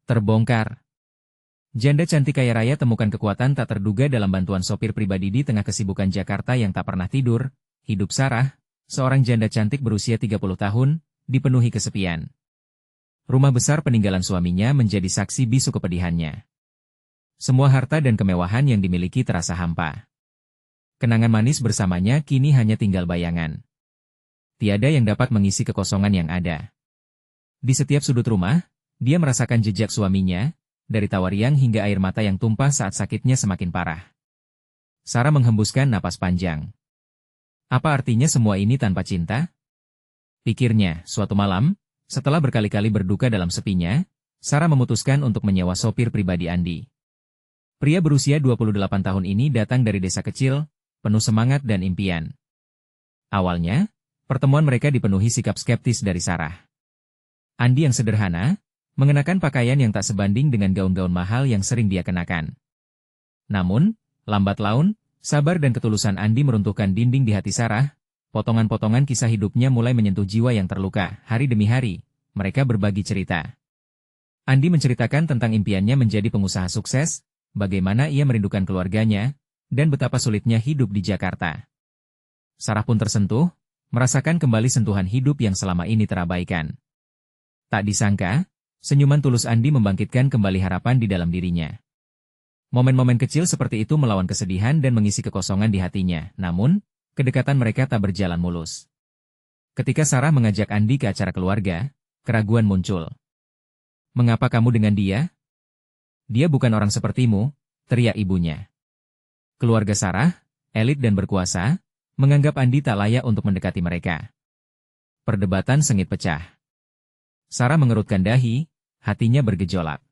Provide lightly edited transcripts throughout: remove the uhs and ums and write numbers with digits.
Terbongkar. Janda cantik kaya raya temukan kekuatan tak terduga dalam bantuan sopir pribadi di tengah kesibukan Jakarta yang tak pernah tidur. Hidup Sarah, seorang janda cantik berusia 30 tahun, dipenuhi kesepian. Rumah besar peninggalan suaminya menjadi saksi bisu kepedihannya. Semua harta dan kemewahan yang dimiliki terasa hampa. Kenangan manis bersamanya kini hanya tinggal bayangan. Tiada yang dapat mengisi kekosongan yang ada. Di setiap sudut rumah, dia merasakan jejak suaminya, dari tawa riang hingga air mata yang tumpah saat sakitnya semakin parah. Sarah menghembuskan napas panjang. Apa artinya semua ini tanpa cinta? Pikirnya, suatu malam, setelah berkali-kali berduka dalam sepinya, Sarah memutuskan untuk menyewa sopir pribadi Andi. Pria berusia 28 tahun ini datang dari desa kecil, penuh semangat dan impian. Awalnya, pertemuan mereka dipenuhi sikap skeptis dari Sarah. Andi yang sederhana, mengenakan pakaian yang tak sebanding dengan gaun-gaun mahal yang sering dia kenakan. Namun, lambat laun, sabar dan ketulusan Andi meruntuhkan dinding di hati Sarah. Potongan-potongan kisah hidupnya mulai menyentuh jiwa yang terluka. Hari demi hari, mereka berbagi cerita. Andi menceritakan tentang impiannya menjadi pengusaha sukses, bagaimana ia merindukan keluarganya, dan betapa sulitnya hidup di Jakarta. Sarah pun tersentuh, merasakan kembali sentuhan hidup yang selama ini terabaikan. Tak disangka, senyuman tulus Andi membangkitkan kembali harapan di dalam dirinya. Momen-momen kecil seperti itu melawan kesedihan dan mengisi kekosongan di hatinya. Namun, kedekatan mereka tak berjalan mulus. Ketika Sarah mengajak Andi ke acara keluarga, keraguan muncul. "Mengapa kamu dengan dia? Dia bukan orang sepertimu," teriak ibunya. Keluarga Sarah, elit dan berkuasa, menganggap Andi tak layak untuk mendekati mereka. Perdebatan sengit pecah. Sarah mengerutkan dahi, hatinya bergejolak.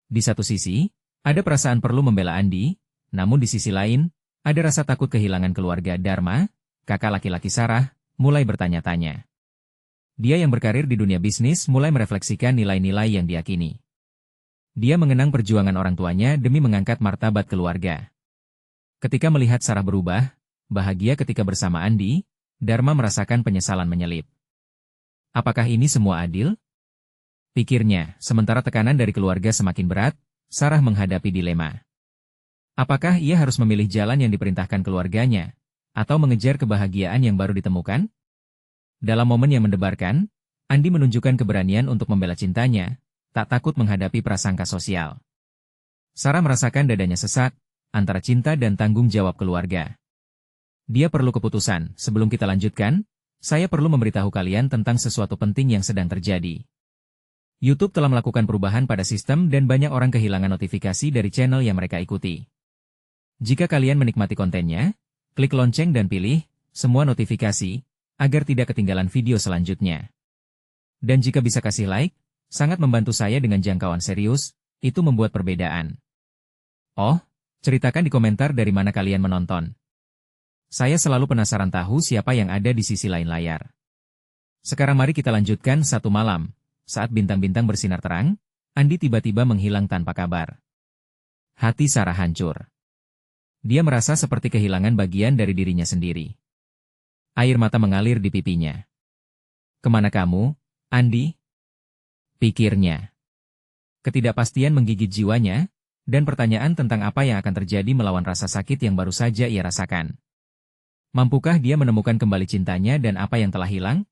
Di satu sisi, ada perasaan perlu membela Andi, namun di sisi lain, ada rasa takut kehilangan keluarga. Dharma, kakak laki-laki Sarah, mulai bertanya-tanya. Dia yang berkarir di dunia bisnis mulai merefleksikan nilai-nilai yang diyakini. Dia mengenang perjuangan orang tuanya demi mengangkat martabat keluarga. Ketika melihat Sarah berubah, bahagia ketika bersama Andi, Dharma merasakan penyesalan menyelip. Apakah ini semua adil? Pikirnya, sementara tekanan dari keluarga semakin berat, Sarah menghadapi dilema. Apakah ia harus memilih jalan yang diperintahkan keluarganya, atau mengejar kebahagiaan yang baru ditemukan? Dalam momen yang mendebarkan, Andi menunjukkan keberanian untuk membela cintanya, tak takut menghadapi prasangka sosial. Sarah merasakan dadanya sesak, antara cinta dan tanggung jawab keluarga. Dia perlu keputusan. Sebelum kita lanjutkan, saya perlu memberitahu kalian tentang sesuatu penting yang sedang terjadi. YouTube telah melakukan perubahan pada sistem dan banyak orang kehilangan notifikasi dari channel yang mereka ikuti. Jika kalian menikmati kontennya, klik lonceng dan pilih semua notifikasi, agar tidak ketinggalan video selanjutnya. Dan jika bisa kasih like, sangat membantu saya dengan jangkauan serius, itu membuat perbedaan. Oh, ceritakan di komentar dari mana kalian menonton. Saya selalu penasaran tahu siapa yang ada di sisi lain layar. Sekarang mari kita lanjutkan. Satu malam, saat bintang-bintang bersinar terang, Andi tiba-tiba menghilang tanpa kabar. Hati Sarah hancur. Dia merasa seperti kehilangan bagian dari dirinya sendiri. Air mata mengalir di pipinya. "Kemana kamu, Andi?" pikirnya. Ketidakpastian menggigit jiwanya, dan pertanyaan tentang apa yang akan terjadi melawan rasa sakit yang baru saja ia rasakan. Mampukah dia menemukan kembali cintanya dan apa yang telah hilang?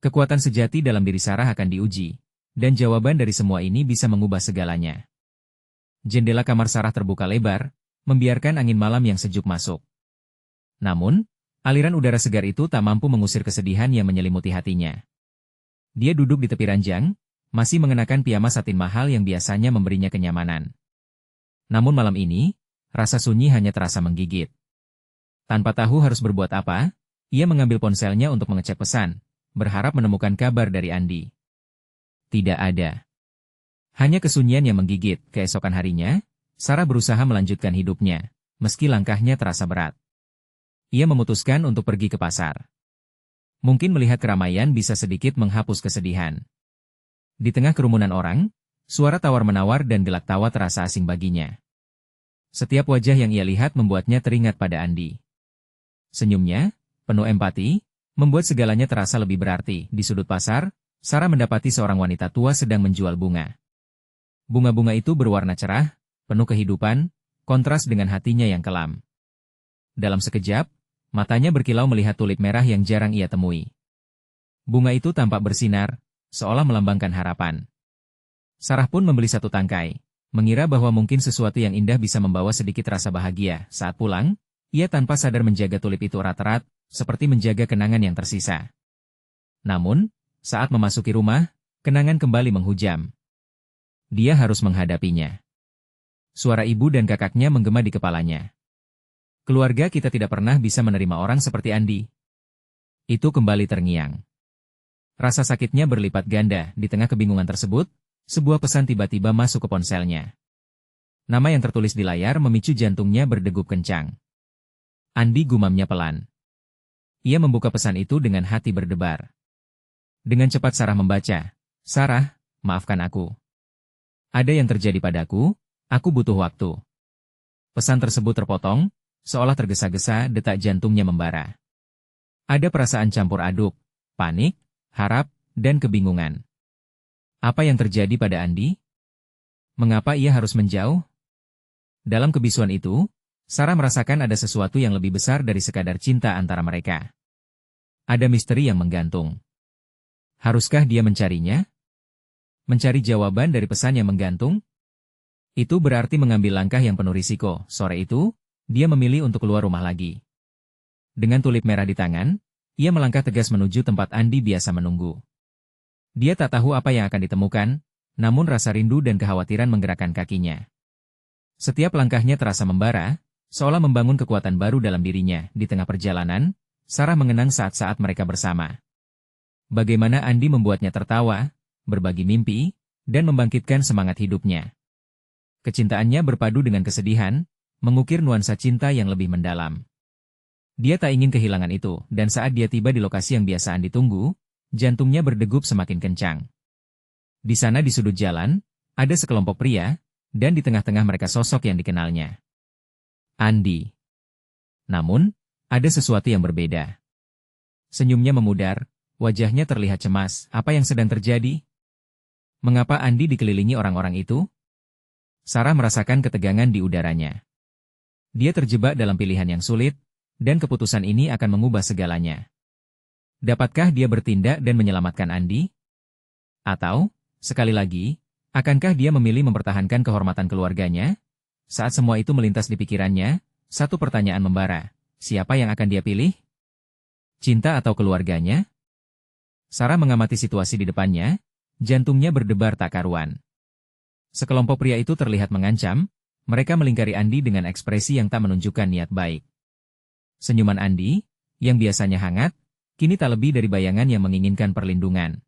Kekuatan sejati dalam diri Sarah akan diuji, dan jawaban dari semua ini bisa mengubah segalanya. Jendela kamar Sarah terbuka lebar, membiarkan angin malam yang sejuk masuk. Namun, aliran udara segar itu tak mampu mengusir kesedihan yang menyelimuti hatinya. Dia duduk di tepi ranjang, masih mengenakan piyama satin mahal yang biasanya memberinya kenyamanan. Namun malam ini, rasa sunyi hanya terasa menggigit. Tanpa tahu harus berbuat apa, ia mengambil ponselnya untuk mengecek pesan, berharap menemukan kabar dari Andi. Tidak ada. Hanya kesunyian yang menggigit. Keesokan harinya, Sarah berusaha melanjutkan hidupnya, meski langkahnya terasa berat. Ia memutuskan untuk pergi ke pasar. Mungkin melihat keramaian bisa sedikit menghapus kesedihan. Di tengah kerumunan orang, suara tawar-menawar dan gelak tawa terasa asing baginya. Setiap wajah yang ia lihat membuatnya teringat pada Andi. Senyumnya, penuh empati, membuat segalanya terasa lebih berarti. Di sudut pasar, Sarah mendapati seorang wanita tua sedang menjual bunga. Bunga-bunga itu berwarna cerah, penuh kehidupan, kontras dengan hatinya yang kelam. Dalam sekejap, matanya berkilau melihat tulip merah yang jarang ia temui. Bunga itu tampak bersinar, seolah melambangkan harapan. Sarah pun membeli satu tangkai, mengira bahwa mungkin sesuatu yang indah bisa membawa sedikit rasa bahagia. Saat pulang, ia tanpa sadar menjaga tulip itu erat-erat, seperti menjaga kenangan yang tersisa. Namun, saat memasuki rumah, kenangan kembali menghujam. Dia harus menghadapinya. Suara ibu dan kakaknya menggema di kepalanya. Keluarga kita tidak pernah bisa menerima orang seperti Andi. Itu kembali terngiang. Rasa sakitnya berlipat ganda. Di tengah kebingungan tersebut, sebuah pesan tiba-tiba masuk ke ponselnya. Nama yang tertulis di layar memicu jantungnya berdegup kencang. Andi, gumamnya pelan. Ia membuka pesan itu dengan hati berdebar. Dengan cepat Sarah membaca. Sarah, maafkan aku. Ada yang terjadi padaku, aku butuh waktu. Pesan tersebut terpotong, seolah tergesa-gesa detak jantungnya membara. Ada perasaan campur aduk, panik, harap, dan kebingungan. Apa yang terjadi pada Andi? Mengapa ia harus menjauh? Dalam kebisuan itu, Sarah merasakan ada sesuatu yang lebih besar dari sekadar cinta antara mereka. Ada misteri yang menggantung. Haruskah dia mencarinya? Mencari jawaban dari pesan yang menggantung? Itu berarti mengambil langkah yang penuh risiko. Sore itu, dia memilih untuk keluar rumah lagi. Dengan tulip merah di tangan, ia melangkah tegas menuju tempat Andi biasa menunggu. Dia tak tahu apa yang akan ditemukan, namun rasa rindu dan kekhawatiran menggerakkan kakinya. Setiap langkahnya terasa membara, seolah membangun kekuatan baru dalam dirinya. Di tengah perjalanan, Sarah mengenang saat-saat mereka bersama. Bagaimana Andi membuatnya tertawa, berbagi mimpi, dan membangkitkan semangat hidupnya. Kecintaannya berpadu dengan kesedihan, mengukir nuansa cinta yang lebih mendalam. Dia tak ingin kehilangan itu, dan saat dia tiba di lokasi yang biasa Andi tunggu, jantungnya berdegup semakin kencang. Di sana di sudut jalan, ada sekelompok pria, dan di tengah-tengah mereka sosok yang dikenalnya. Andi. Namun, ada sesuatu yang berbeda. Senyumnya memudar, wajahnya terlihat cemas. Apa yang sedang terjadi? Mengapa Andi dikelilingi orang-orang itu? Sarah merasakan ketegangan di udaranya. Dia terjebak dalam pilihan yang sulit, dan keputusan ini akan mengubah segalanya. Dapatkah dia bertindak dan menyelamatkan Andi? Atau, sekali lagi, akankah dia memilih mempertahankan kehormatan keluarganya? Saat semua itu melintas di pikirannya, satu pertanyaan membara. Siapa yang akan dia pilih? Cinta atau keluarganya? Sarah mengamati situasi di depannya, jantungnya berdebar tak karuan. Sekelompok pria itu terlihat mengancam, mereka melingkari Andi dengan ekspresi yang tak menunjukkan niat baik. Senyuman Andi, yang biasanya hangat, kini tak lebih dari bayangan yang menginginkan perlindungan.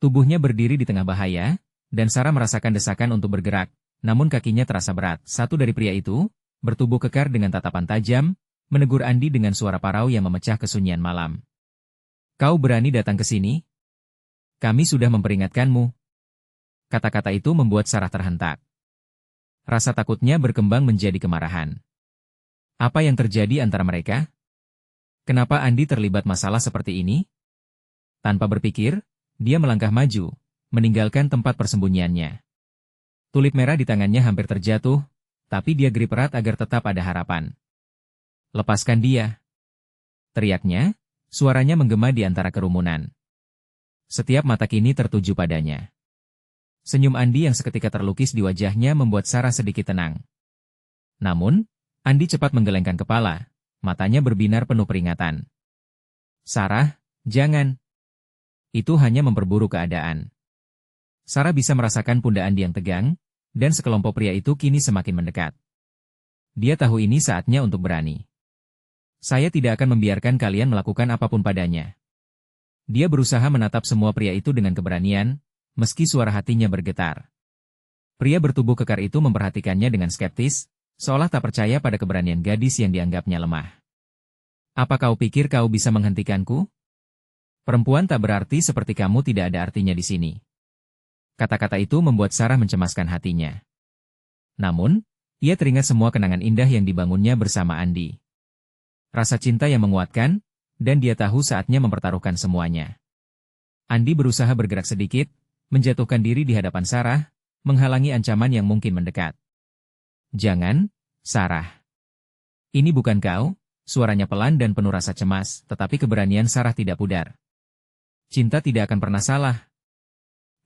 Tubuhnya berdiri di tengah bahaya, dan Sarah merasakan desakan untuk bergerak, namun kakinya terasa berat. Satu dari pria itu, bertubuh kekar dengan tatapan tajam, menegur Andi dengan suara parau yang memecah kesunyian malam. Kau berani datang ke sini? Kami sudah memperingatkanmu. Kata-kata itu membuat Sarah terhentak. Rasa takutnya berkembang menjadi kemarahan. Apa yang terjadi antara mereka? Kenapa Andi terlibat masalah seperti ini? Tanpa berpikir, dia melangkah maju, meninggalkan tempat persembunyiannya. Tulip merah di tangannya hampir terjatuh, tapi dia grip erat agar tetap ada harapan. Lepaskan dia. Teriaknya, suaranya menggema di antara kerumunan. Setiap mata kini tertuju padanya. Senyum Andi yang seketika terlukis di wajahnya membuat Sarah sedikit tenang. Namun, Andi cepat menggelengkan kepala, matanya berbinar penuh peringatan. Sarah, jangan. Itu hanya memperburuk keadaan. Sarah bisa merasakan pundak Andi yang tegang, dan sekelompok pria itu kini semakin mendekat. Dia tahu ini saatnya untuk berani. Saya tidak akan membiarkan kalian melakukan apapun padanya. Dia berusaha menatap semua pria itu dengan keberanian, meski suara hatinya bergetar. Pria bertubuh kekar itu memperhatikannya dengan skeptis, seolah tak percaya pada keberanian gadis yang dianggapnya lemah. Apa kau pikir kau bisa menghentikanku? Perempuan tak berarti seperti kamu tidak ada artinya di sini. Kata-kata itu membuat Sarah mencemaskan hatinya. Namun, ia teringat semua kenangan indah yang dibangunnya bersama Andi. Rasa cinta yang menguatkan, dan dia tahu saatnya mempertaruhkan semuanya. Andi berusaha bergerak sedikit, menjatuhkan diri di hadapan Sarah, menghalangi ancaman yang mungkin mendekat. Jangan, Sarah. Ini bukan kau, suaranya pelan dan penuh rasa cemas, tetapi keberanian Sarah tidak pudar. Cinta tidak akan pernah salah.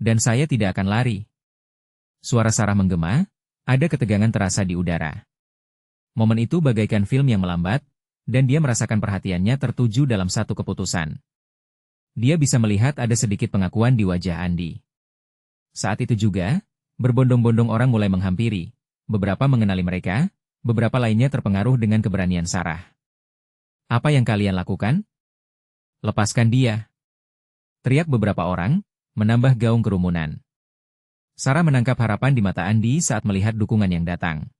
Dan saya tidak akan lari. Suara Sarah menggema, ada ketegangan terasa di udara. Momen itu bagaikan film yang melambat, dan dia merasakan perhatiannya tertuju dalam satu keputusan. Dia bisa melihat ada sedikit pengakuan di wajah Andi. Saat itu juga, berbondong-bondong orang mulai menghampiri. Beberapa mengenali mereka, beberapa lainnya terpengaruh dengan keberanian Sarah. Apa yang kalian lakukan? Lepaskan dia. Teriak beberapa orang, menambah gaung kerumunan. Sarah menangkap harapan di mata Andi saat melihat dukungan yang datang.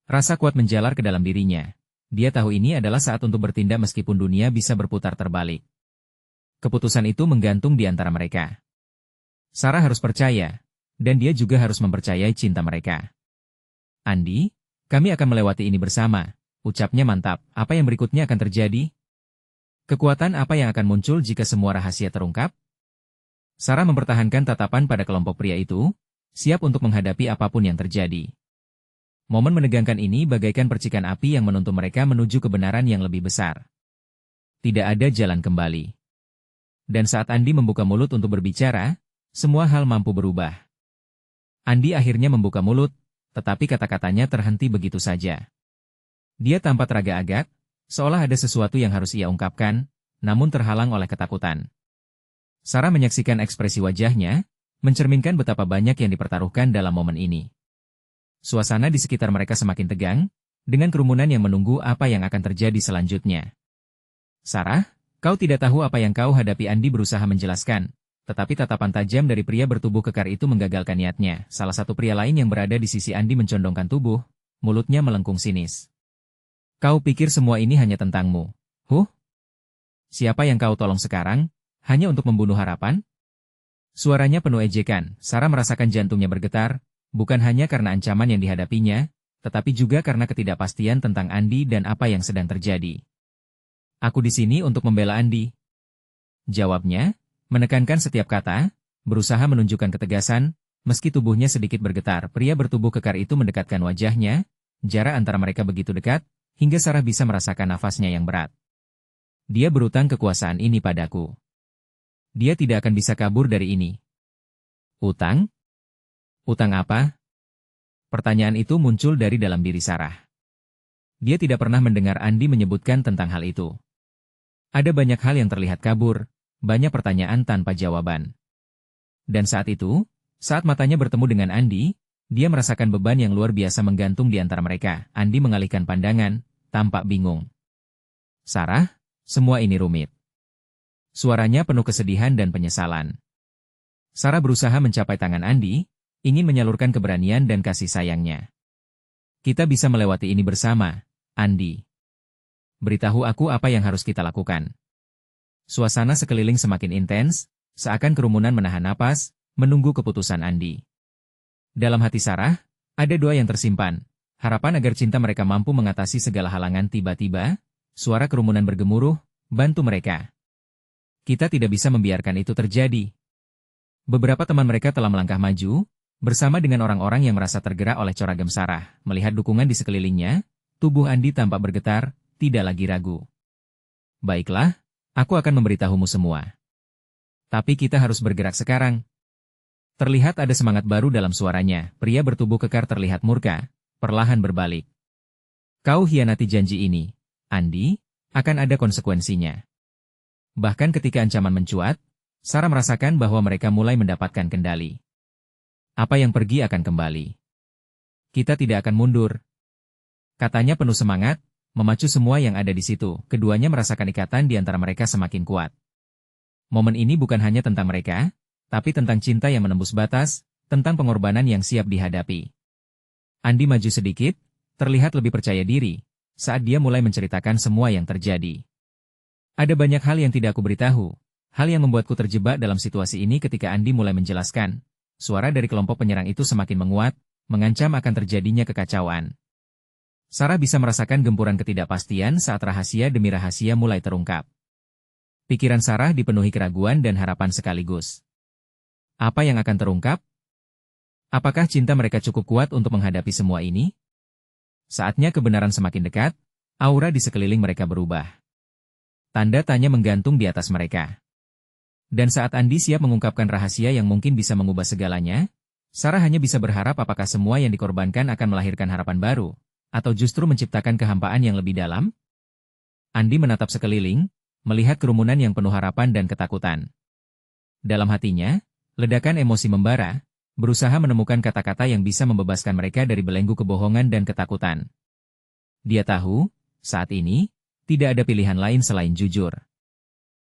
Rasa kuat menjalar ke dalam dirinya. Dia tahu ini adalah saat untuk bertindak meskipun dunia bisa berputar terbalik. Keputusan itu menggantung di antara mereka. Sarah harus percaya, dan dia juga harus mempercayai cinta mereka. Andi, kami akan melewati ini bersama, ucapnya mantap. Apa yang berikutnya akan terjadi? Kekuatan apa yang akan muncul jika semua rahasia terungkap? Sarah mempertahankan tatapan pada kelompok pria itu, siap untuk menghadapi apapun yang terjadi. Momen menegangkan ini bagaikan percikan api yang menuntun mereka menuju kebenaran yang lebih besar. Tidak ada jalan kembali. Dan saat Andi membuka mulut untuk berbicara, semua hal mampu berubah. Andi akhirnya membuka mulut, tetapi kata-katanya terhenti begitu saja. Dia tampak teragak-agak, seolah ada sesuatu yang harus ia ungkapkan, namun terhalang oleh ketakutan. Sarah menyaksikan ekspresi wajahnya, mencerminkan betapa banyak yang dipertaruhkan dalam momen ini. Suasana di sekitar mereka semakin tegang, dengan kerumunan yang menunggu apa yang akan terjadi selanjutnya. Sarah, kau tidak tahu apa yang kau hadapi. Andi berusaha menjelaskan, tetapi tatapan tajam dari pria bertubuh kekar itu menggagalkan niatnya. Salah satu pria lain yang berada di sisi Andi mencondongkan tubuh, mulutnya melengkung sinis. Kau pikir semua ini hanya tentangmu? Siapa yang kau tolong sekarang, hanya untuk membunuh harapan? Suaranya penuh ejekan. Sarah merasakan jantungnya bergetar, bukan hanya karena ancaman yang dihadapinya, tetapi juga karena ketidakpastian tentang Andi dan apa yang sedang terjadi. Aku di sini untuk membela Andi. Jawabnya, menekankan setiap kata, berusaha menunjukkan ketegasan, meski tubuhnya sedikit bergetar. Pria bertubuh kekar itu mendekatkan wajahnya, jarak antara mereka begitu dekat, hingga Sarah bisa merasakan nafasnya yang berat. Dia berutang kekuasaan ini padaku. Dia tidak akan bisa kabur dari ini. Utang? Utang apa? Pertanyaan itu muncul dari dalam diri Sarah. Dia tidak pernah mendengar Andi menyebutkan tentang hal itu. Ada banyak hal yang terlihat kabur, banyak pertanyaan tanpa jawaban. Dan saat itu, saat matanya bertemu dengan Andi, dia merasakan beban yang luar biasa menggantung di antara mereka. Andi mengalihkan pandangan, tampak bingung. Sarah, semua ini rumit. Suaranya penuh kesedihan dan penyesalan. Sarah berusaha mencapai tangan Andi, ingin menyalurkan keberanian dan kasih sayangnya. Kita bisa melewati ini bersama, Andi. Beritahu aku apa yang harus kita lakukan. Suasana sekeliling semakin intens, seakan kerumunan menahan napas, menunggu keputusan Andi. Dalam hati Sarah, ada doa yang tersimpan, harapan agar cinta mereka mampu mengatasi segala halangan. Tiba-tiba, suara kerumunan bergemuruh, bantu mereka. Kita tidak bisa membiarkan itu terjadi. Beberapa teman mereka telah melangkah maju, bersama dengan orang-orang yang merasa tergerak oleh coragam Sarah. Melihat dukungan di sekelilingnya, tubuh Andi tampak bergetar, tidak lagi ragu. Baiklah, aku akan memberitahumu semua. Tapi kita harus bergerak sekarang. Terlihat ada semangat baru dalam suaranya. Pria bertubuh kekar terlihat murka, perlahan berbalik. Kau hianati janji ini, Andi, akan ada konsekuensinya. Bahkan ketika ancaman mencuat, Sarah merasakan bahwa mereka mulai mendapatkan kendali. Apa yang pergi akan kembali. Kita tidak akan mundur. Katanya penuh semangat, memacu semua yang ada di situ. Keduanya merasakan ikatan di antara mereka semakin kuat. Momen ini bukan hanya tentang mereka, tapi tentang cinta yang menembus batas, tentang pengorbanan yang siap dihadapi. Andi maju sedikit, terlihat lebih percaya diri, saat dia mulai menceritakan semua yang terjadi. Ada banyak hal yang tidak aku beritahu, hal yang membuatku terjebak dalam situasi ini. Ketika Andi mulai menjelaskan, suara dari kelompok penyerang itu semakin menguat, mengancam akan terjadinya kekacauan. Sarah bisa merasakan gempuran ketidakpastian saat rahasia demi rahasia mulai terungkap. Pikiran Sarah dipenuhi keraguan dan harapan sekaligus. Apa yang akan terungkap? Apakah cinta mereka cukup kuat untuk menghadapi semua ini? Saatnya kebenaran semakin dekat, aura di sekeliling mereka berubah. Tanda tanya menggantung di atas mereka. Dan saat Andi siap mengungkapkan rahasia yang mungkin bisa mengubah segalanya, Sarah hanya bisa berharap apakah semua yang dikorbankan akan melahirkan harapan baru, atau justru menciptakan kehampaan yang lebih dalam? Andi menatap sekeliling, melihat kerumunan yang penuh harapan dan ketakutan. Dalam hatinya, ledakan emosi membara, berusaha menemukan kata-kata yang bisa membebaskan mereka dari belenggu kebohongan dan ketakutan. Dia tahu, saat ini, tidak ada pilihan lain selain jujur.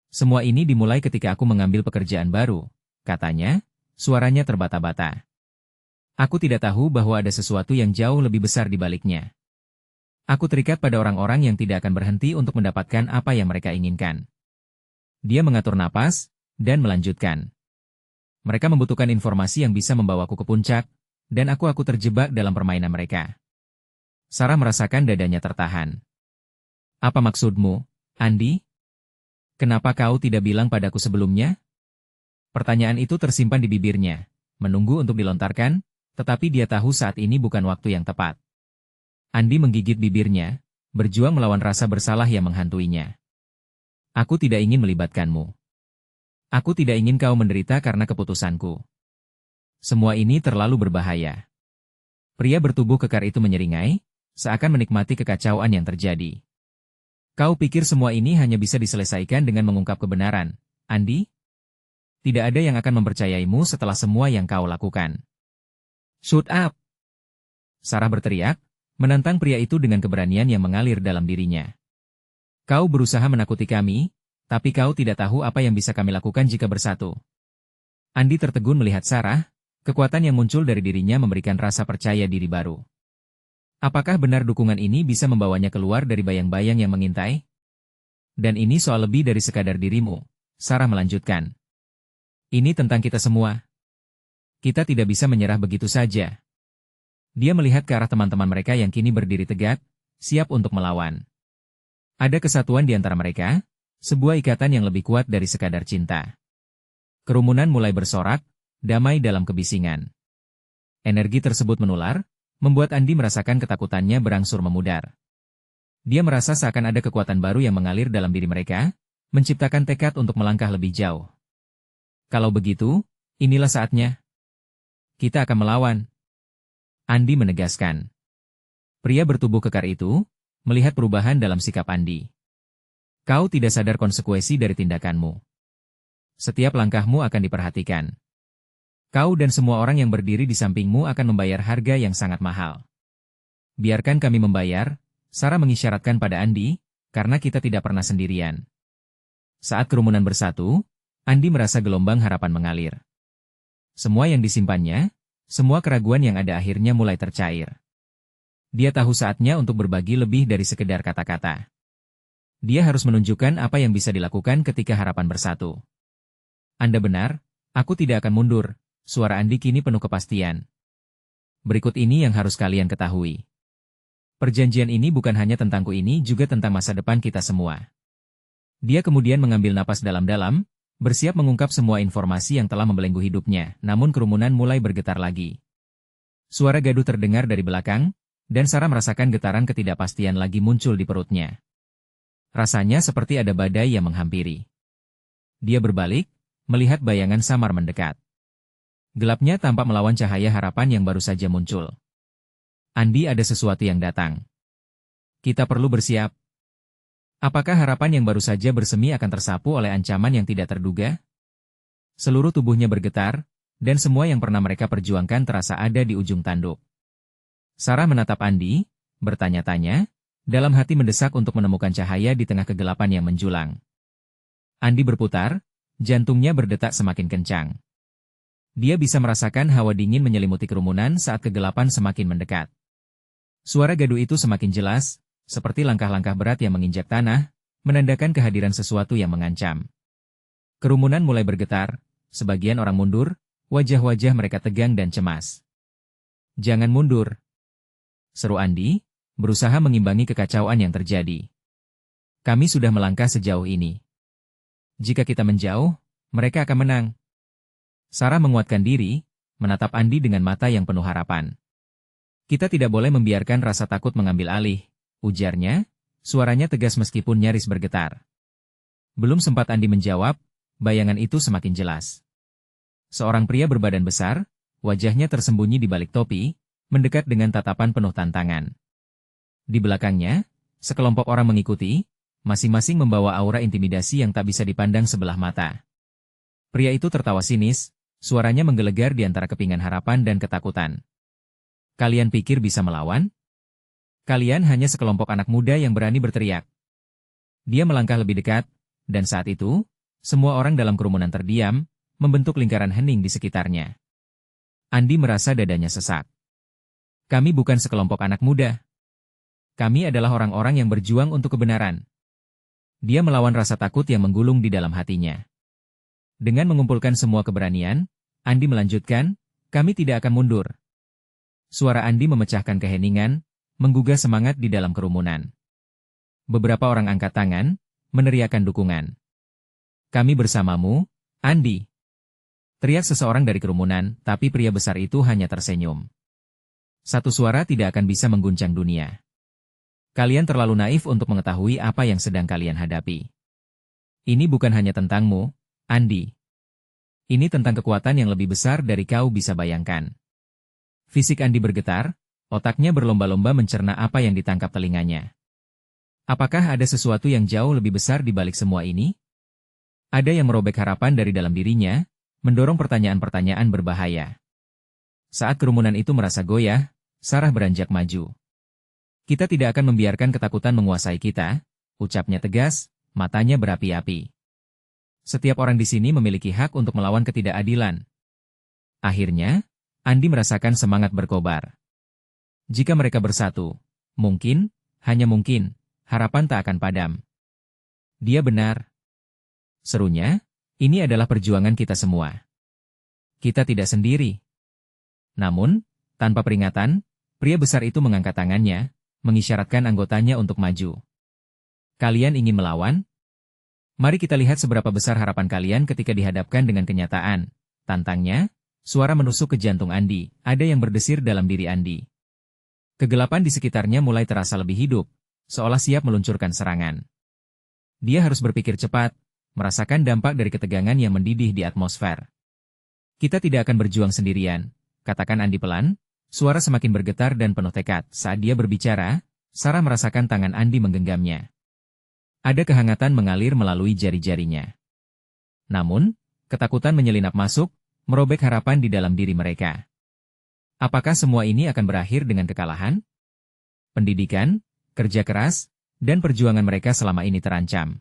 Semua ini dimulai ketika aku mengambil pekerjaan baru, katanya, suaranya terbata-bata. Aku tidak tahu bahwa ada sesuatu yang jauh lebih besar di baliknya. Aku terikat pada orang-orang yang tidak akan berhenti untuk mendapatkan apa yang mereka inginkan. Dia mengatur napas, dan melanjutkan. Mereka membutuhkan informasi yang bisa membawaku ke puncak, dan aku terjebak dalam permainan mereka. Sarah merasakan dadanya tertahan. Apa maksudmu, Andi? Kenapa kau tidak bilang padaku sebelumnya? Pertanyaan itu tersimpan di bibirnya, menunggu untuk dilontarkan, tetapi dia tahu saat ini bukan waktu yang tepat. Andi menggigit bibirnya, berjuang melawan rasa bersalah yang menghantuinya. Aku tidak ingin melibatkanmu. Aku tidak ingin kau menderita karena keputusanku. Semua ini terlalu berbahaya. Pria bertubuh kekar itu menyeringai, seakan menikmati kekacauan yang terjadi. Kau pikir semua ini hanya bisa diselesaikan dengan mengungkap kebenaran, Andi? Tidak ada yang akan mempercayaimu setelah semua yang kau lakukan. Shut up! Sarah berteriak, menantang pria itu dengan keberanian yang mengalir dalam dirinya. Kau berusaha menakuti kami, tapi kau tidak tahu apa yang bisa kami lakukan jika bersatu. Andi tertegun melihat Sarah, kekuatan yang muncul dari dirinya memberikan rasa percaya diri baru. Apakah benar dukungan ini bisa membawanya keluar dari bayang-bayang yang mengintai? Dan ini soal lebih dari sekadar dirimu, Sarah melanjutkan. Ini tentang kita semua. Kita tidak bisa menyerah begitu saja. Dia melihat ke arah teman-teman mereka yang kini berdiri tegak, siap untuk melawan. Ada kesatuan di antara mereka, sebuah ikatan yang lebih kuat dari sekadar cinta. Kerumunan mulai bersorak, damai dalam kebisingan. Energi tersebut menular, membuat Andi merasakan ketakutannya berangsur memudar. Dia merasa seakan ada kekuatan baru yang mengalir dalam diri mereka, menciptakan tekad untuk melangkah lebih jauh. Kalau begitu, inilah saatnya. Kita akan melawan. Andi menegaskan. Pria bertubuh kekar itu, melihat perubahan dalam sikap Andi. Kau tidak sadar konsekuensi dari tindakanmu. Setiap langkahmu akan diperhatikan. Kau dan semua orang yang berdiri di sampingmu akan membayar harga yang sangat mahal. Biarkan kami membayar, Sarah mengisyaratkan pada Andi, karena kita tidak pernah sendirian. Saat kerumunan bersatu, Andi merasa gelombang harapan mengalir. Semua yang disimpannya, semua keraguan yang ada akhirnya mulai tercair. Dia tahu saatnya untuk berbagi lebih dari sekedar kata-kata. Dia harus menunjukkan apa yang bisa dilakukan ketika harapan bersatu. Anda benar, aku tidak akan mundur, suara Andi kini penuh kepastian. Berikut ini yang harus kalian ketahui. Perjanjian ini bukan hanya tentangku, ini juga tentang masa depan kita semua. Dia kemudian mengambil napas dalam-dalam, bersiap mengungkap semua informasi yang telah membelenggu hidupnya, namun kerumunan mulai bergetar lagi. Suara gaduh terdengar dari belakang, dan Sarah merasakan getaran ketidakpastian lagi muncul di perutnya. Rasanya seperti ada badai yang menghampiri. Dia berbalik, melihat bayangan samar mendekat. Gelapnya tampak melawan cahaya harapan yang baru saja muncul. Andi, ada sesuatu yang datang. Kita perlu bersiap. Apakah harapan yang baru saja bersemi akan tersapu oleh ancaman yang tidak terduga? Seluruh tubuhnya bergetar, dan semua yang pernah mereka perjuangkan terasa ada di ujung tanduk. Sarah menatap Andi, bertanya-tanya, dalam hati mendesak untuk menemukan cahaya di tengah kegelapan yang menjulang. Andi berputar, jantungnya berdetak semakin kencang. Dia bisa merasakan hawa dingin menyelimuti kerumunan saat kegelapan semakin mendekat. Suara gaduh itu semakin jelas, seperti langkah-langkah berat yang menginjak tanah, menandakan kehadiran sesuatu yang mengancam. Kerumunan mulai bergetar, sebagian orang mundur, wajah-wajah mereka tegang dan cemas. Jangan mundur, seru Andi, berusaha mengimbangi kekacauan yang terjadi. Kami sudah melangkah sejauh ini. Jika kita menjauh, mereka akan menang. Sarah menguatkan diri, menatap Andi dengan mata yang penuh harapan. Kita tidak boleh membiarkan rasa takut mengambil alih, ujarnya, suaranya tegas meskipun nyaris bergetar. Belum sempat Andi menjawab, bayangan itu semakin jelas. Seorang pria berbadan besar, wajahnya tersembunyi di balik topi, mendekat dengan tatapan penuh tantangan. Di belakangnya, sekelompok orang mengikuti, masing-masing membawa aura intimidasi yang tak bisa dipandang sebelah mata. Pria itu tertawa sinis, suaranya menggelegar di antara kepingan harapan dan ketakutan. Kalian pikir bisa melawan? Kalian hanya sekelompok anak muda yang berani berteriak. Dia melangkah lebih dekat, dan saat itu, semua orang dalam kerumunan terdiam, membentuk lingkaran hening di sekitarnya. Andi merasa dadanya sesak. Kami bukan sekelompok anak muda. Kami adalah orang-orang yang berjuang untuk kebenaran. Dia melawan rasa takut yang menggulung di dalam hatinya. Dengan mengumpulkan semua keberanian, Andi melanjutkan, kami tidak akan mundur. Suara Andi memecahkan keheningan, menggugah semangat di dalam kerumunan. Beberapa orang angkat tangan, meneriakkan dukungan. Kami bersamamu, Andi. Teriak seseorang dari kerumunan, tapi pria besar itu hanya tersenyum. Satu suara tidak akan bisa mengguncang dunia. Kalian terlalu naif untuk mengetahui apa yang sedang kalian hadapi. Ini bukan hanya tentangmu, Andi. Ini tentang kekuatan yang lebih besar dari kau bisa bayangkan. Fisik Andi bergetar, otaknya berlomba-lomba mencerna apa yang ditangkap telinganya. Apakah ada sesuatu yang jauh lebih besar di balik semua ini? Ada yang merobek harapan dari dalam dirinya, mendorong pertanyaan-pertanyaan berbahaya. Saat kerumunan itu merasa goyah, Sarah beranjak maju. Kita tidak akan membiarkan ketakutan menguasai kita, ucapnya tegas, matanya berapi-api. Setiap orang di sini memiliki hak untuk melawan ketidakadilan. Akhirnya, Andi merasakan semangat berkobar. Jika mereka bersatu, mungkin, hanya mungkin, harapan tak akan padam. Dia benar. Serunya, ini adalah perjuangan kita semua. Kita tidak sendiri. Namun, tanpa peringatan, pria besar itu mengangkat tangannya, mengisyaratkan anggotanya untuk maju. Kalian ingin melawan? Mari kita lihat seberapa besar harapan kalian ketika dihadapkan dengan kenyataan. Tantangnya, suara menusuk ke jantung Andi, ada yang berdesir dalam diri Andi. Kegelapan di sekitarnya mulai terasa lebih hidup, seolah siap meluncurkan serangan. Dia harus berpikir cepat, merasakan dampak dari ketegangan yang mendidih di atmosfer. Kita tidak akan berjuang sendirian, katakan Andi pelan, suara semakin bergetar dan penuh tekad. Saat dia berbicara, Sarah merasakan tangan Andi menggenggamnya. Ada kehangatan mengalir melalui jari-jarinya. Namun, ketakutan menyelinap masuk, merobek harapan di dalam diri mereka. Apakah semua ini akan berakhir dengan kekalahan? Pendidikan, kerja keras, dan perjuangan mereka selama ini terancam.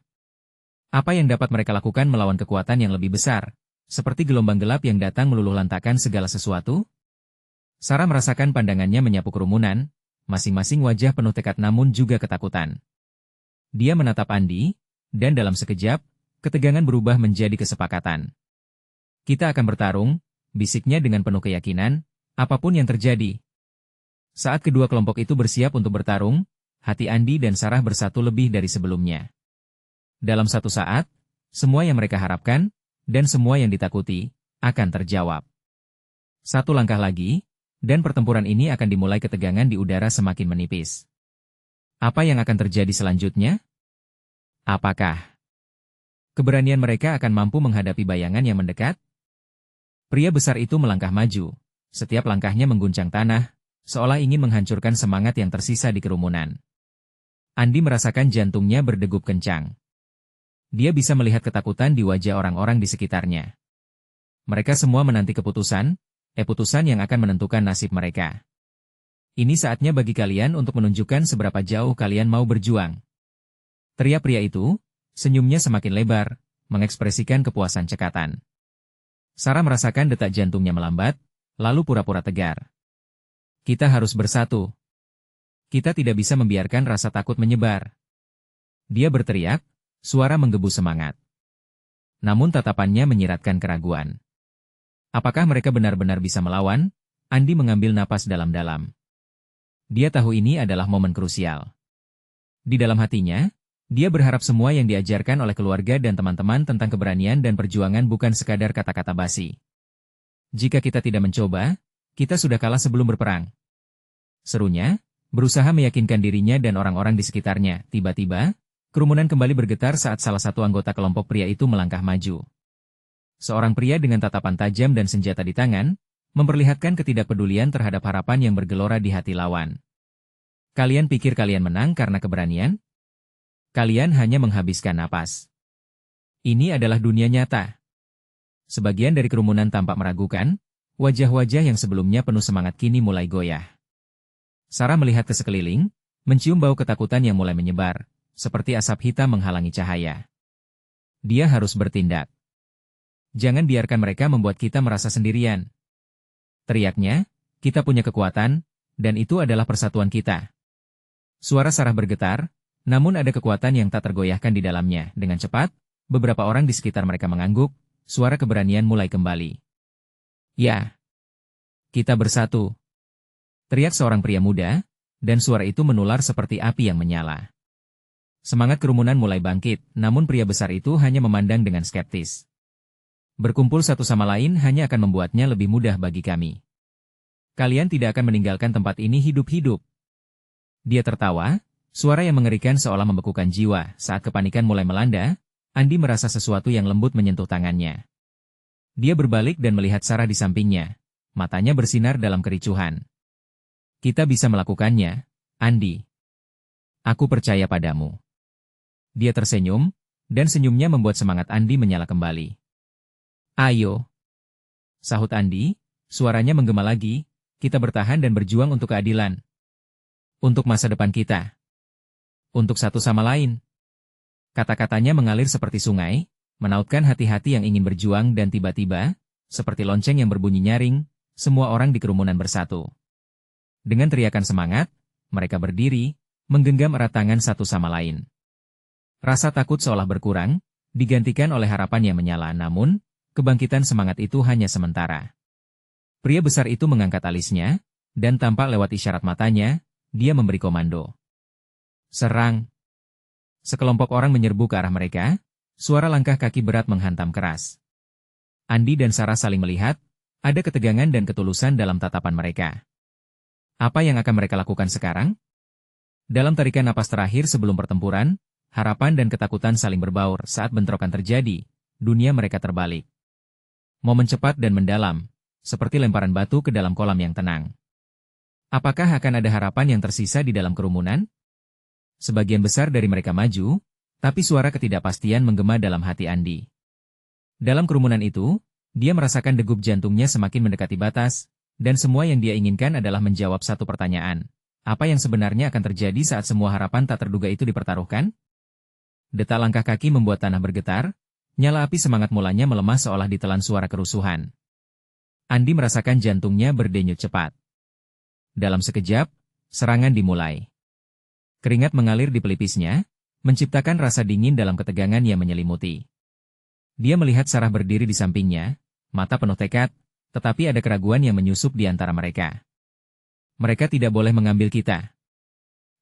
Apa yang dapat mereka lakukan melawan kekuatan yang lebih besar, seperti gelombang gelap yang datang meluluh lantakan segala sesuatu? Sarah merasakan pandangannya menyapu kerumunan, masing-masing wajah penuh tekad namun juga ketakutan. Dia menatap Andi, dan dalam sekejap, ketegangan berubah menjadi kesepakatan. Kita akan bertarung, bisiknya dengan penuh keyakinan, apapun yang terjadi. Saat kedua kelompok itu bersiap untuk bertarung, hati Andi dan Sarah bersatu lebih dari sebelumnya. Dalam satu saat, semua yang mereka harapkan, dan semua yang ditakuti, akan terjawab. Satu langkah lagi, dan pertempuran ini akan dimulai. Ketegangan di udara semakin menipis. Apa yang akan terjadi selanjutnya? Apakah keberanian mereka akan mampu menghadapi bayangan yang mendekat? Pria besar itu melangkah maju. Setiap langkahnya mengguncang tanah, seolah ingin menghancurkan semangat yang tersisa di kerumunan. Andi merasakan jantungnya berdegup kencang. Dia bisa melihat ketakutan di wajah orang-orang di sekitarnya. Mereka semua menanti keputusan yang akan menentukan nasib mereka. Ini saatnya bagi kalian untuk menunjukkan seberapa jauh kalian mau berjuang. Teriak pria itu, senyumnya semakin lebar, mengekspresikan kepuasan cekatan. Sarah merasakan detak jantungnya melambat, lalu pura-pura tegar. Kita harus bersatu. Kita tidak bisa membiarkan rasa takut menyebar. Dia berteriak, suara menggebu semangat. Namun tatapannya menyiratkan keraguan. Apakah mereka benar-benar bisa melawan? Andi mengambil napas dalam-dalam. Dia tahu ini adalah momen krusial. Di dalam hatinya, dia berharap semua yang diajarkan oleh keluarga dan teman-teman tentang keberanian dan perjuangan bukan sekadar kata-kata basi. Jika kita tidak mencoba, kita sudah kalah sebelum berperang. Serunya, berusaha meyakinkan dirinya dan orang-orang di sekitarnya. Tiba-tiba, kerumunan kembali bergetar saat salah satu anggota kelompok pria itu melangkah maju. Seorang pria dengan tatapan tajam dan senjata di tangan, memperlihatkan ketidakpedulian terhadap harapan yang bergelora di hati lawan. Kalian pikir kalian menang karena keberanian? Kalian hanya menghabiskan napas. Ini adalah dunia nyata. Sebagian dari kerumunan tampak meragukan, wajah-wajah yang sebelumnya penuh semangat kini mulai goyah. Sarah melihat ke sekeliling, mencium bau ketakutan yang mulai menyebar, seperti asap hitam menghalangi cahaya. Dia harus bertindak. Jangan biarkan mereka membuat kita merasa sendirian. Teriaknya, kita punya kekuatan, dan itu adalah persatuan kita. Suara Sarah bergetar, namun ada kekuatan yang tak tergoyahkan di dalamnya. Dengan cepat, beberapa orang di sekitar mereka mengangguk, suara keberanian mulai kembali. Ya, kita bersatu. Teriak seorang pria muda, dan suara itu menular seperti api yang menyala. Semangat kerumunan mulai bangkit, namun pria besar itu hanya memandang dengan skeptis. Berkumpul satu sama lain hanya akan membuatnya lebih mudah bagi kami. Kalian tidak akan meninggalkan tempat ini hidup-hidup. Dia tertawa, suara yang mengerikan seolah membekukan jiwa. Saat kepanikan mulai melanda, Andi merasa sesuatu yang lembut menyentuh tangannya. Dia berbalik dan melihat Sarah di sampingnya. Matanya bersinar dalam kericuhan. Kita bisa melakukannya, Andi. Aku percaya padamu. Dia tersenyum, dan senyumnya membuat semangat Andi menyala kembali. Ayo. Sahut Andi, suaranya menggema lagi, kita bertahan dan berjuang untuk keadilan. Untuk masa depan kita. Untuk satu sama lain. Kata-katanya mengalir seperti sungai, menautkan hati-hati yang ingin berjuang dan tiba-tiba, seperti lonceng yang berbunyi nyaring, semua orang di kerumunan bersatu. Dengan teriakan semangat, mereka berdiri, menggenggam erat tangan satu sama lain. Rasa takut seolah berkurang, digantikan oleh harapan yang menyala, namun, kebangkitan semangat itu hanya sementara. Pria besar itu mengangkat alisnya, dan tampak lewat isyarat matanya, dia memberi komando. Serang! Sekelompok orang menyerbu ke arah mereka, suara langkah kaki berat menghantam keras. Andi dan Sarah saling melihat, ada ketegangan dan ketulusan dalam tatapan mereka. Apa yang akan mereka lakukan sekarang? Dalam tarikan napas terakhir sebelum pertempuran, harapan dan ketakutan saling berbaur. Saat bentrokan terjadi, dunia mereka terbalik. Momen cepat dan mendalam, seperti lemparan batu ke dalam kolam yang tenang. Apakah akan ada harapan yang tersisa di dalam kerumunan? Sebagian besar dari mereka maju, tapi suara ketidakpastian menggema dalam hati Andi. Dalam kerumunan itu, dia merasakan degup jantungnya semakin mendekati batas, dan semua yang dia inginkan adalah menjawab satu pertanyaan. Apa yang sebenarnya akan terjadi saat semua harapan tak terduga itu dipertaruhkan? Detak langkah kaki membuat tanah bergetar, nyala api semangat mulanya melemah seolah ditelan suara kerusuhan. Andi merasakan jantungnya berdenyut cepat. Dalam sekejap, serangan dimulai. Keringat mengalir di pelipisnya, menciptakan rasa dingin dalam ketegangan yang menyelimuti. Dia melihat Sarah berdiri di sampingnya, mata penuh tekad, tetapi ada keraguan yang menyusup di antara mereka. Mereka tidak boleh mengambil kita.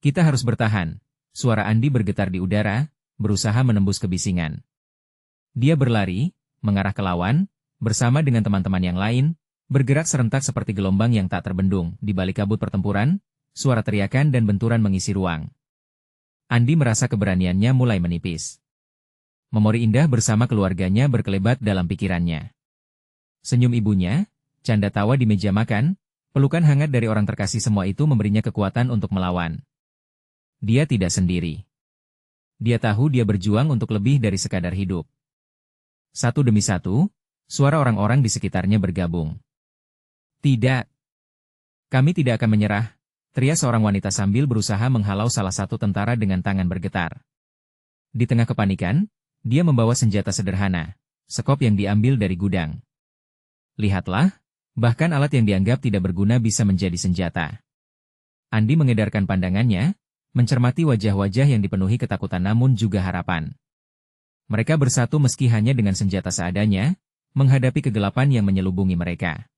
Kita harus bertahan. Suara Andi bergetar di udara, berusaha menembus kebisingan. Dia berlari, mengarah ke lawan, bersama dengan teman-teman yang lain, bergerak serentak seperti gelombang yang tak terbendung. Di balik kabut pertempuran, suara teriakan dan benturan mengisi ruang. Andi merasa keberaniannya mulai menipis. Memori indah bersama keluarganya berkelebat dalam pikirannya. Senyum ibunya, canda tawa di meja makan, pelukan hangat dari orang terkasih, semua itu memberinya kekuatan untuk melawan. Dia tidak sendiri. Dia tahu dia berjuang untuk lebih dari sekadar hidup. Satu demi satu, suara orang-orang di sekitarnya bergabung. Tidak. Kami tidak akan menyerah, teriak seorang wanita sambil berusaha menghalau salah satu tentara dengan tangan bergetar. Di tengah kepanikan, dia membawa senjata sederhana, sekop yang diambil dari gudang. Lihatlah, bahkan alat yang dianggap tidak berguna bisa menjadi senjata. Andi mengedarkan pandangannya, mencermati wajah-wajah yang dipenuhi ketakutan namun juga harapan. Mereka bersatu meski hanya dengan senjata seadanya, menghadapi kegelapan yang menyelubungi mereka.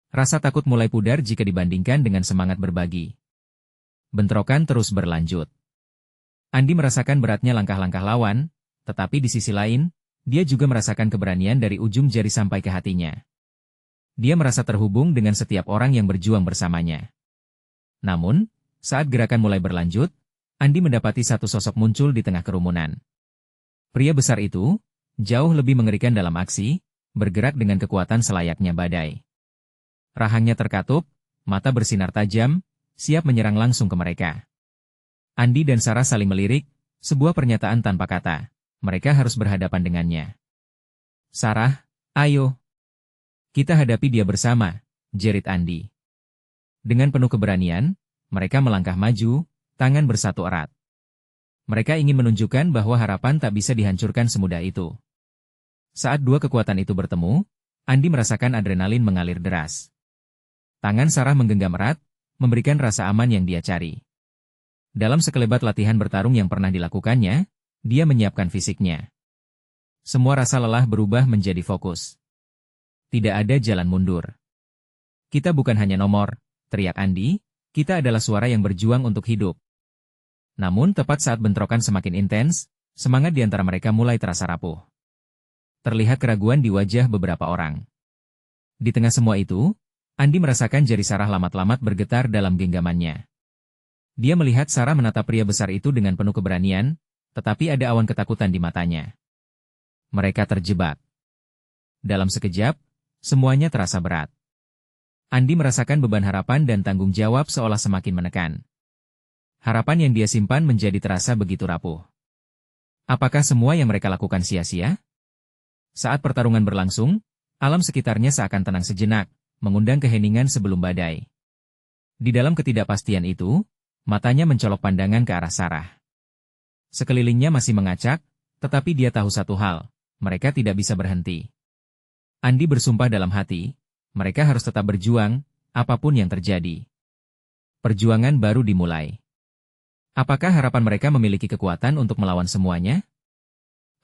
Rasa takut mulai pudar jika dibandingkan dengan semangat berbagi. Bentrokan terus berlanjut. Andi merasakan beratnya langkah-langkah lawan, tetapi di sisi lain, dia juga merasakan keberanian dari ujung jari sampai ke hatinya. Dia merasa terhubung dengan setiap orang yang berjuang bersamanya. Namun, saat gerakan mulai berlanjut, Andi mendapati satu sosok muncul di tengah kerumunan. Pria besar itu, jauh lebih mengerikan dalam aksi, bergerak dengan kekuatan selayaknya badai. Rahangnya terkatup, mata bersinar tajam, siap menyerang langsung ke mereka. Andi dan Sarah saling melirik, sebuah pernyataan tanpa kata. Mereka harus berhadapan dengannya. Sarah, ayo. Kita hadapi dia bersama, jerit Andi. Dengan penuh keberanian, mereka melangkah maju, tangan bersatu erat. Mereka ingin menunjukkan bahwa harapan tak bisa dihancurkan semudah itu. Saat dua kekuatan itu bertemu, Andi merasakan adrenalin mengalir deras. Tangan Sarah menggenggam erat, memberikan rasa aman yang dia cari. Dalam sekelebat latihan bertarung yang pernah dilakukannya, dia menyiapkan fisiknya. Semua rasa lelah berubah menjadi fokus. Tidak ada jalan mundur. Kita bukan hanya nomor, teriak Andi, kita adalah suara yang berjuang untuk hidup. Namun tepat saat bentrokan semakin intens, semangat di antara mereka mulai terasa rapuh. Terlihat keraguan di wajah beberapa orang. Di tengah semua itu, Andi merasakan jari Sarah lamat-lamat bergetar dalam genggamannya. Dia melihat Sarah menatap pria besar itu dengan penuh keberanian, tetapi ada awan ketakutan di matanya. Mereka terjebak. Dalam sekejap, semuanya terasa berat. Andi merasakan beban harapan dan tanggung jawab seolah semakin menekan. Harapan yang dia simpan menjadi terasa begitu rapuh. Apakah semua yang mereka lakukan sia-sia? Saat pertarungan berlangsung, alam sekitarnya seakan tenang sejenak, mengundang keheningan sebelum badai. Di dalam ketidakpastian itu, matanya mencolok pandangan ke arah Sarah. Sekelilingnya masih mengacak, tetapi dia tahu satu hal, mereka tidak bisa berhenti. Andi bersumpah dalam hati, mereka harus tetap berjuang, apapun yang terjadi. Perjuangan baru dimulai. Apakah harapan mereka memiliki kekuatan untuk melawan semuanya?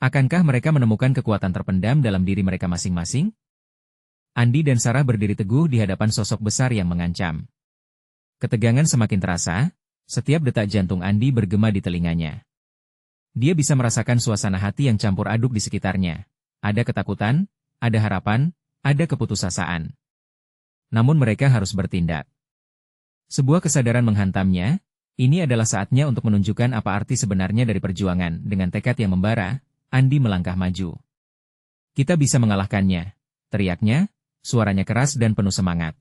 Akankah mereka menemukan kekuatan terpendam dalam diri mereka masing-masing? Andi dan Sarah berdiri teguh di hadapan sosok besar yang mengancam. Ketegangan semakin terasa, setiap detak jantung Andi bergema di telinganya. Dia bisa merasakan suasana hati yang campur aduk di sekitarnya. Ada ketakutan, ada harapan, ada keputusasaan. Namun mereka harus bertindak. Sebuah kesadaran menghantamnya, ini adalah saatnya untuk menunjukkan apa arti sebenarnya dari perjuangan. Dengan tekad yang membara, Andi melangkah maju. Kita bisa mengalahkannya, teriaknya, suaranya keras dan penuh semangat.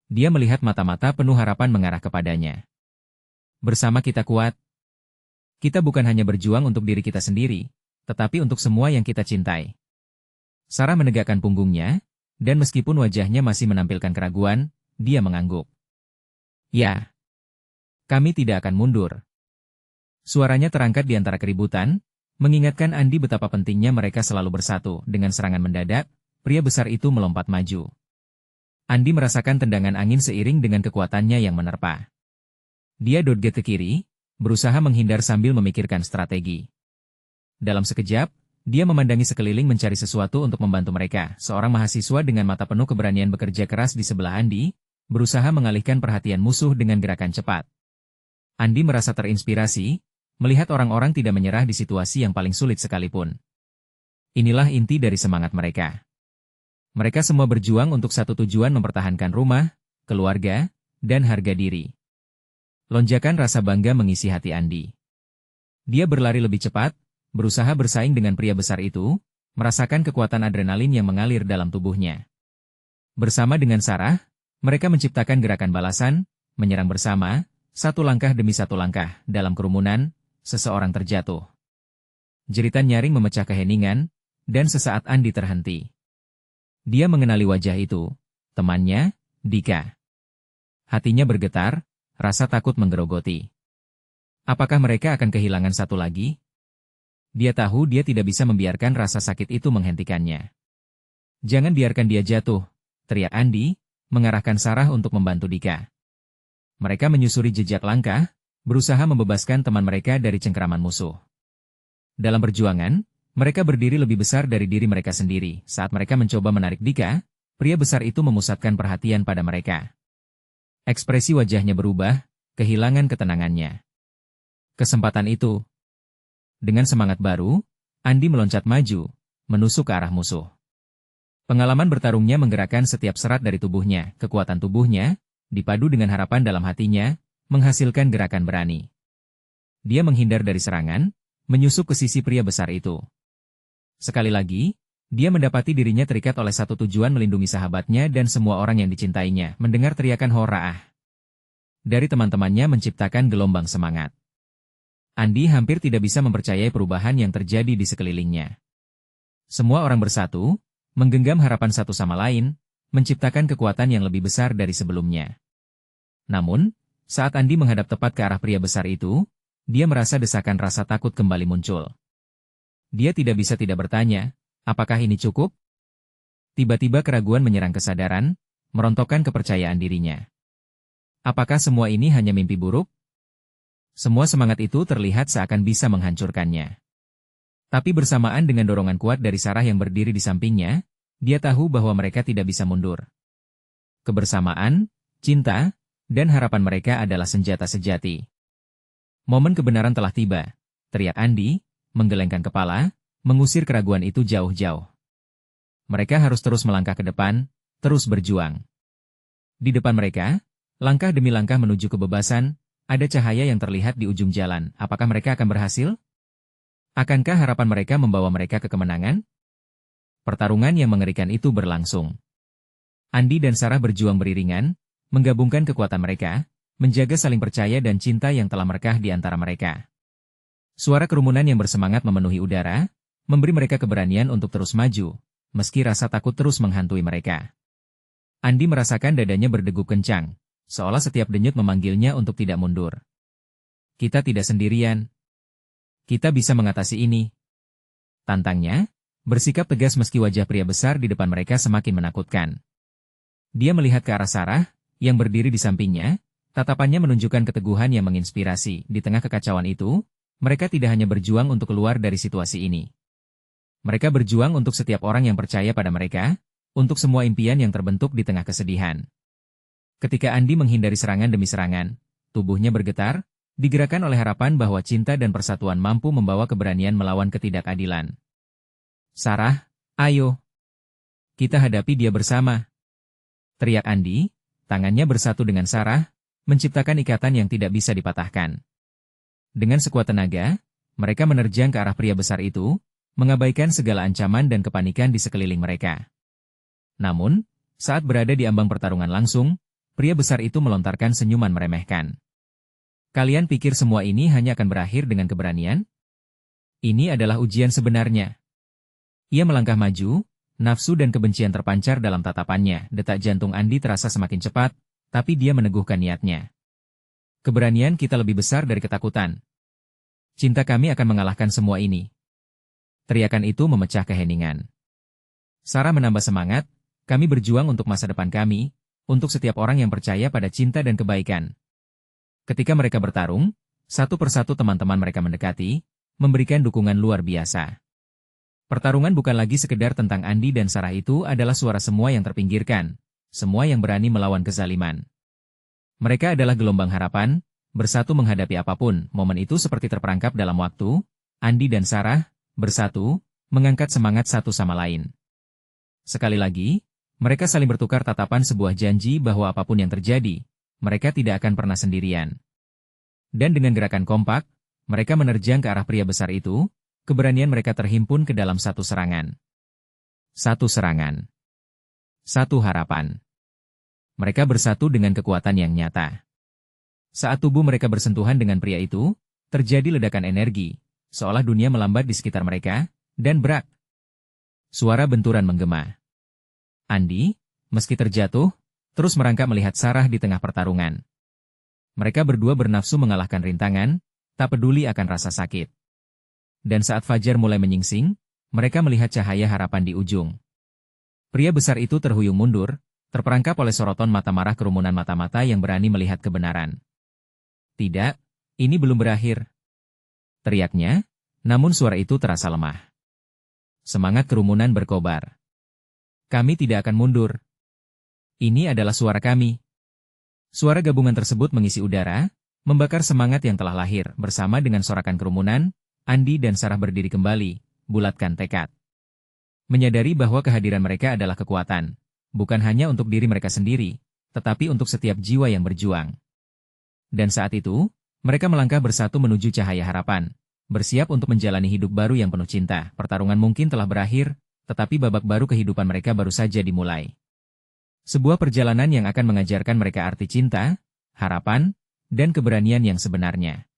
Dia melihat mata-mata penuh harapan mengarah kepadanya. Bersama kita kuat. Kita bukan hanya berjuang untuk diri kita sendiri, tetapi untuk semua yang kita cintai. Sarah menegakkan punggungnya, dan meskipun wajahnya masih menampilkan keraguan, dia mengangguk. Ya, kami tidak akan mundur. Suaranya terangkat di antara keributan, mengingatkan Andi betapa pentingnya mereka selalu bersatu. Dengan serangan mendadak, pria besar itu melompat maju. Andi merasakan tendangan angin seiring dengan kekuatannya yang menerpa. Dia dodge ke kiri, berusaha menghindar sambil memikirkan strategi. Dalam sekejap, dia memandangi sekeliling mencari sesuatu untuk membantu mereka. Seorang mahasiswa dengan mata penuh keberanian bekerja keras di sebelah Andi, berusaha mengalihkan perhatian musuh dengan gerakan cepat. Andi merasa terinspirasi, melihat orang-orang tidak menyerah di situasi yang paling sulit sekalipun. Inilah inti dari semangat mereka. Mereka semua berjuang untuk satu tujuan, mempertahankan rumah, keluarga, dan harga diri. Lonjakan rasa bangga mengisi hati Andi. Dia berlari lebih cepat, berusaha bersaing dengan pria besar itu, merasakan kekuatan adrenalin yang mengalir dalam tubuhnya. Bersama dengan Sarah, mereka menciptakan gerakan balasan, menyerang bersama, satu langkah demi satu langkah. Dalam kerumunan, seseorang terjatuh. Jeritan nyaring memecah keheningan, dan sesaat Andi terhenti. Dia mengenali wajah itu, temannya, Dika. Hatinya bergetar, rasa takut menggerogoti. Apakah mereka akan kehilangan satu lagi? Dia tahu dia tidak bisa membiarkan rasa sakit itu menghentikannya. Jangan biarkan dia jatuh, teriak Andi, mengarahkan Sarah untuk membantu Dika. Mereka menyusuri jejak langkah, berusaha membebaskan teman mereka dari cengkeraman musuh. Dalam perjuangan, mereka berdiri lebih besar dari diri mereka sendiri. Saat mereka mencoba menarik Dika, pria besar itu memusatkan perhatian pada mereka. Ekspresi wajahnya berubah, kehilangan ketenangannya. Kesempatan itu. Dengan semangat baru, Andi meloncat maju, menusuk ke arah musuh. Pengalaman bertarungnya menggerakkan setiap serat dari tubuhnya, kekuatan tubuhnya, dipadu dengan harapan dalam hatinya, menghasilkan gerakan berani. Dia menghindar dari serangan, menyusup ke sisi pria besar itu. Sekali lagi, dia mendapati dirinya terikat oleh satu tujuan melindungi sahabatnya dan semua orang yang dicintainya, mendengar teriakan Horaah dari teman-temannya menciptakan gelombang semangat. Andi hampir tidak bisa mempercayai perubahan yang terjadi di sekelilingnya. Semua orang bersatu, menggenggam harapan satu sama lain, menciptakan kekuatan yang lebih besar dari sebelumnya. Namun, saat Andi menghadap tepat ke arah pria besar itu, dia merasa desakan rasa takut kembali muncul. Dia tidak bisa tidak bertanya, apakah ini cukup? Tiba-tiba keraguan menyerang kesadaran, merontokkan kepercayaan dirinya. Apakah semua ini hanya mimpi buruk? Semua semangat itu terlihat seakan bisa menghancurkannya. Tapi bersamaan dengan dorongan kuat dari Sarah yang berdiri di sampingnya, dia tahu bahwa mereka tidak bisa mundur. Kebersamaan, cinta, dan harapan mereka adalah senjata sejati. Momen kebenaran telah tiba, teriak Andi, menggelengkan kepala, mengusir keraguan itu jauh-jauh. Mereka harus terus melangkah ke depan, terus berjuang. Di depan mereka, langkah demi langkah menuju kebebasan, ada cahaya yang terlihat di ujung jalan. Apakah mereka akan berhasil? Akankah harapan mereka membawa mereka ke kemenangan? Pertarungan yang mengerikan itu berlangsung. Andi dan Sarah berjuang beriringan, menggabungkan kekuatan mereka, menjaga saling percaya dan cinta yang telah merekah di antara mereka. Suara kerumunan yang bersemangat memenuhi udara, memberi mereka keberanian untuk terus maju, meski rasa takut terus menghantui mereka. Andi merasakan dadanya berdegup kencang, seolah setiap denyut memanggilnya untuk tidak mundur. Kita tidak sendirian. Kita bisa mengatasi ini. Tantangnya, bersikap tegas meski wajah pria besar di depan mereka semakin menakutkan. Dia melihat ke arah Sarah, yang berdiri di sampingnya, tatapannya menunjukkan keteguhan yang menginspirasi. Di tengah kekacauan itu, mereka tidak hanya berjuang untuk keluar dari situasi ini. Mereka berjuang untuk setiap orang yang percaya pada mereka, untuk semua impian yang terbentuk di tengah kesedihan. Ketika Andi menghindari serangan demi serangan, tubuhnya bergetar, digerakkan oleh harapan bahwa cinta dan persatuan mampu membawa keberanian melawan ketidakadilan. Sarah, ayo. Kita hadapi dia bersama. Teriak Andi, tangannya bersatu dengan Sarah, menciptakan ikatan yang tidak bisa dipatahkan. Dengan sekuat tenaga, mereka menerjang ke arah pria besar itu, mengabaikan segala ancaman dan kepanikan di sekeliling mereka. Namun, saat berada di ambang pertarungan langsung, pria besar itu melontarkan senyuman meremehkan. Kalian pikir semua ini hanya akan berakhir dengan keberanian? Ini adalah ujian sebenarnya. Ia melangkah maju, nafsu dan kebencian terpancar dalam tatapannya. Detak jantung Andi terasa semakin cepat, tapi dia meneguhkan niatnya. Keberanian kita lebih besar dari ketakutan. Cinta kami akan mengalahkan semua ini. Teriakan itu memecah keheningan. Sarah menambah semangat, kami berjuang untuk masa depan kami, untuk setiap orang yang percaya pada cinta dan kebaikan. Ketika mereka bertarung, satu persatu teman-teman mereka mendekati, memberikan dukungan luar biasa. Pertarungan bukan lagi sekedar tentang Andi dan Sarah, itu adalah suara semua yang terpinggirkan, semua yang berani melawan kezaliman. Mereka adalah gelombang harapan, bersatu menghadapi apapun. Momen itu seperti terperangkap dalam waktu, Andi dan Sarah, bersatu, mengangkat semangat satu sama lain. Sekali lagi, mereka saling bertukar tatapan, sebuah janji bahwa apapun yang terjadi, mereka tidak akan pernah sendirian. Dan dengan gerakan kompak, mereka menerjang ke arah pria besar itu, keberanian mereka terhimpun ke dalam satu serangan. Satu serangan. Satu harapan. Mereka bersatu dengan kekuatan yang nyata. Saat tubuh mereka bersentuhan dengan pria itu, terjadi ledakan energi, seolah dunia melambat di sekitar mereka, dan brak. Suara benturan menggema. Andi, meski terjatuh, terus merangkak melihat Sarah di tengah pertarungan. Mereka berdua bernafsu mengalahkan rintangan, tak peduli akan rasa sakit. Dan saat fajar mulai menyingsing, mereka melihat cahaya harapan di ujung. Pria besar itu terhuyung mundur, terperangkap oleh sorotan mata marah kerumunan mata-mata yang berani melihat kebenaran. Tidak, ini belum berakhir. Teriaknya, namun suara itu terasa lemah. Semangat kerumunan berkobar. Kami tidak akan mundur. Ini adalah suara kami. Suara gabungan tersebut mengisi udara, membakar semangat yang telah lahir. Bersama dengan sorakan kerumunan, Andi dan Sarah berdiri kembali, bulatkan tekad. Menyadari bahwa kehadiran mereka adalah kekuatan, bukan hanya untuk diri mereka sendiri, tetapi untuk setiap jiwa yang berjuang. Dan saat itu, mereka melangkah bersatu menuju cahaya harapan, bersiap untuk menjalani hidup baru yang penuh cinta. Pertarungan mungkin telah berakhir, tetapi babak baru kehidupan mereka baru saja dimulai. Sebuah perjalanan yang akan mengajarkan mereka arti cinta, harapan, dan keberanian yang sebenarnya.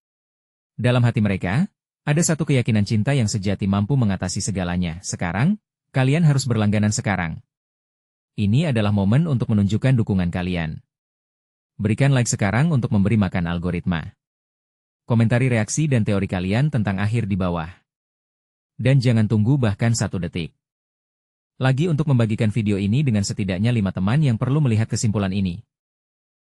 Dalam hati mereka, ada satu keyakinan cinta yang sejati mampu mengatasi segalanya. Sekarang, kalian harus berlangganan sekarang. Ini adalah momen untuk menunjukkan dukungan kalian. Berikan like sekarang untuk memberi makan algoritma. Komentari reaksi dan teori kalian tentang akhir di bawah. Dan jangan tunggu bahkan 1 detik lagi untuk membagikan video ini dengan setidaknya 5 teman yang perlu melihat kesimpulan ini.